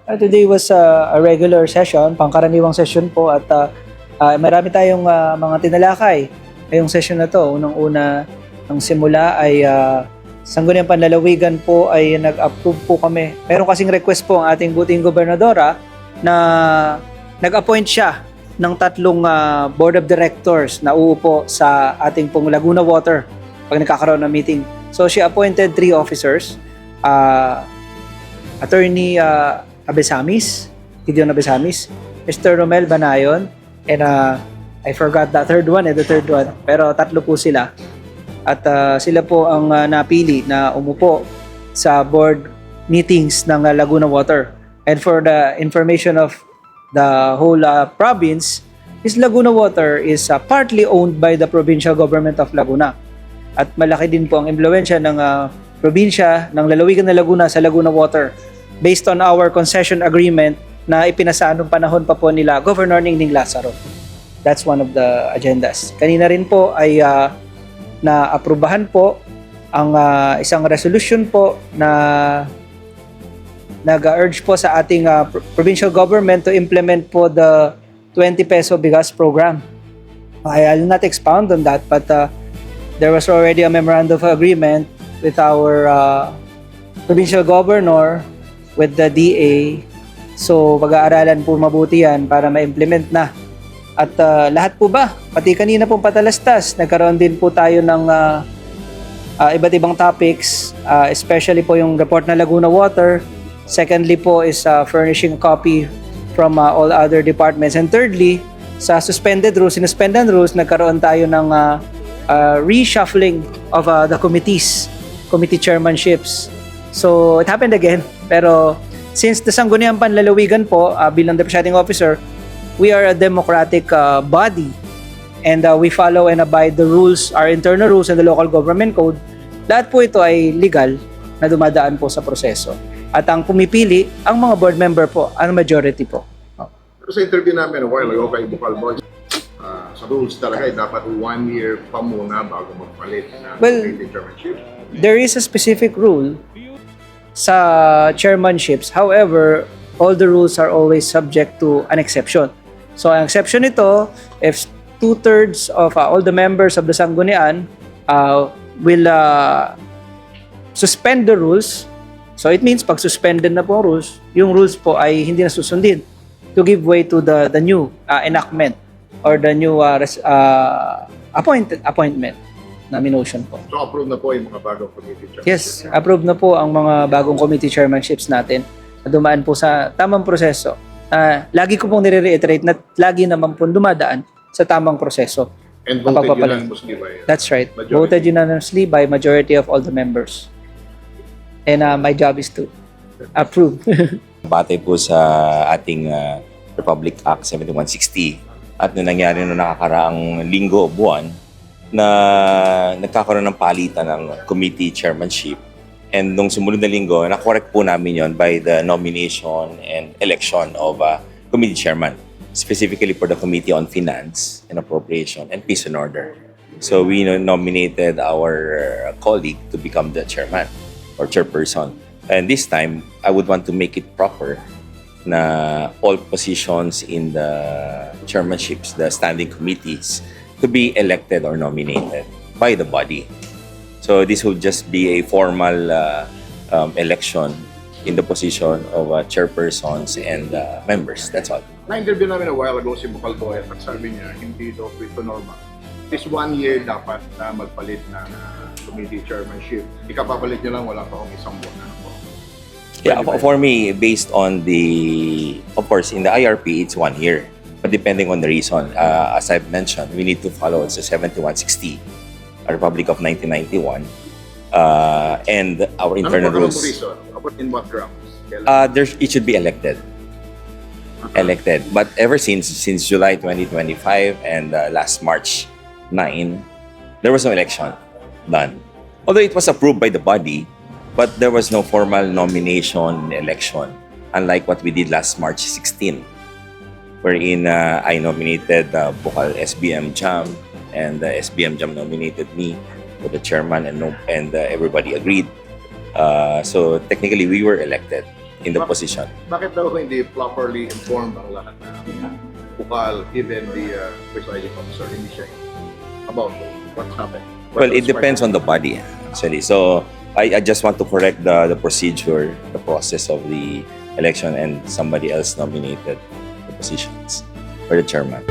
Today was a regular session, pangkaraniwang session po at marami tayong mga tinalakay ngayong session na to. Unang-una, ang simula ay Sangguniang Panlalawigan po ay nag-approve po kami. Meron kasing request po ang ating buting gobernadora na nag-appoint siya ng 3 board of directors na uupo sa ating pong Laguna Water pag nagkakaroon ng meeting. So she appointed 3 officers. Attorney Abesamis, Gideon Abesamis, Mr. Romel Banayon, and I forgot the third one. Pero 3 po sila. At sila po ang napili na umupo sa board meetings ng Laguna Water. And for the information of the whole province, this Laguna Water is partly owned by the provincial government of Laguna. At malaki din po ang impluwensya ng probinsya ng lalawigan ng Laguna sa Laguna Water based on our concession agreement na ipinasa noong panahon pa po nila Governor Ningning Lazaro. That's one of the agendas. Kanina rin po ay na-aprubahan po ang isang resolution po na nag-urge po sa ating provincial government to implement po the 20 peso bigas program. I'll not expound on that, but there was already a memorandum of agreement with our provincial governor, with the DA. So pag-aaralan po mabuti yan para ma-implement na. At lahat po ba, pati kanina pong patalastas, nagkaroon din po tayo ng iba't ibang topics, especially po yung report na Laguna Water. Secondly po is furnishing a copy from all other departments. And thirdly, sa suspended rules, nagkaroon tayo ng reshuffling of the committee chairmanships. So it happened again. Pero since the Sangguniang Panlalawigan po, bilang the presiding officer, we are a democratic body and we follow and abide the rules, our internal rules and the local government code. Lahat po ito ay legal na dumadaan po sa proseso. At ang pumipili, ang mga board member po, ang majority po. Pero sa interview namin a while ago kay Bucalbo, sa rules talaga dapat 1 year pa muna bago magpalit ng committee chairmanship. There is a specific rule sa chairmanships. However, all the rules are always subject to an exception. So, ang exception nito, if 2/3 of all the members of the Sanggunian will suspend the rules. So, it means pag suspended na po ang rules, yung rules po ay hindi na susundin to give way to the new enactment or the new appointment na minotion po. So, approved na po yung mga bagong committee chairmanship? Yes, approved na po ang mga bagong committee chairmanships natin na dumaan po sa tamang proseso. Lagi ko pong nire-reiterate na lagi naman po dumadaan sa tamang proseso. And voted unanimously by That's right. majority. Voted unanimously by majority of all the members. And my job is to approve. Batay po sa ating Republic Act 7160 at nung nangyari noong nakakaraang linggo o buwan na nagkakaroon ng palitan ng committee chairmanship. And nung sumunod na linggo, na-correct po namin yon by the nomination and election of committee chairman, specifically for the Committee on Finance and Appropriation and Peace and Order. So we nominated our colleague to become the chairman or chairperson. And this time, I would want to make it proper na all positions in the chairmanships, the standing committees, to be elected or nominated by the body. So this will just be a formal election in the position of chairpersons and members. That's all. Na-interview namin a while ago si Bucalbo at sabi niya, hindi ito ito normal. This 1 year dapat na magpalit ng committee chairmanship. Ikapapalit niyo lang, wala pa akong isang buwan na po. Yeah, for me, based on of course, in the IRP, it's 1 year. But depending on the reason, as I've mentioned, we need to follow the 7160, a Republic of 1991, and our internal rules. Reason? In what grounds? It should be elected. Elected. But ever since July 2025 and last March 9, there was no election done. Although it was approved by the body, but there was no formal nomination election, unlike what we did last March 16. Wherein I nominated Bukal SBM Jam, and SBM Jam nominated me for the chairman, and everybody agreed. So technically, we were elected. in the position. Bakit daw hindi properly informed ang lahat ng bukal, even the presiding officer, hindi siya about what's happened? Well, it depends on the body, actually. So, I just want to correct the procedure, the process of the election, and somebody else nominated the positions for the chairman.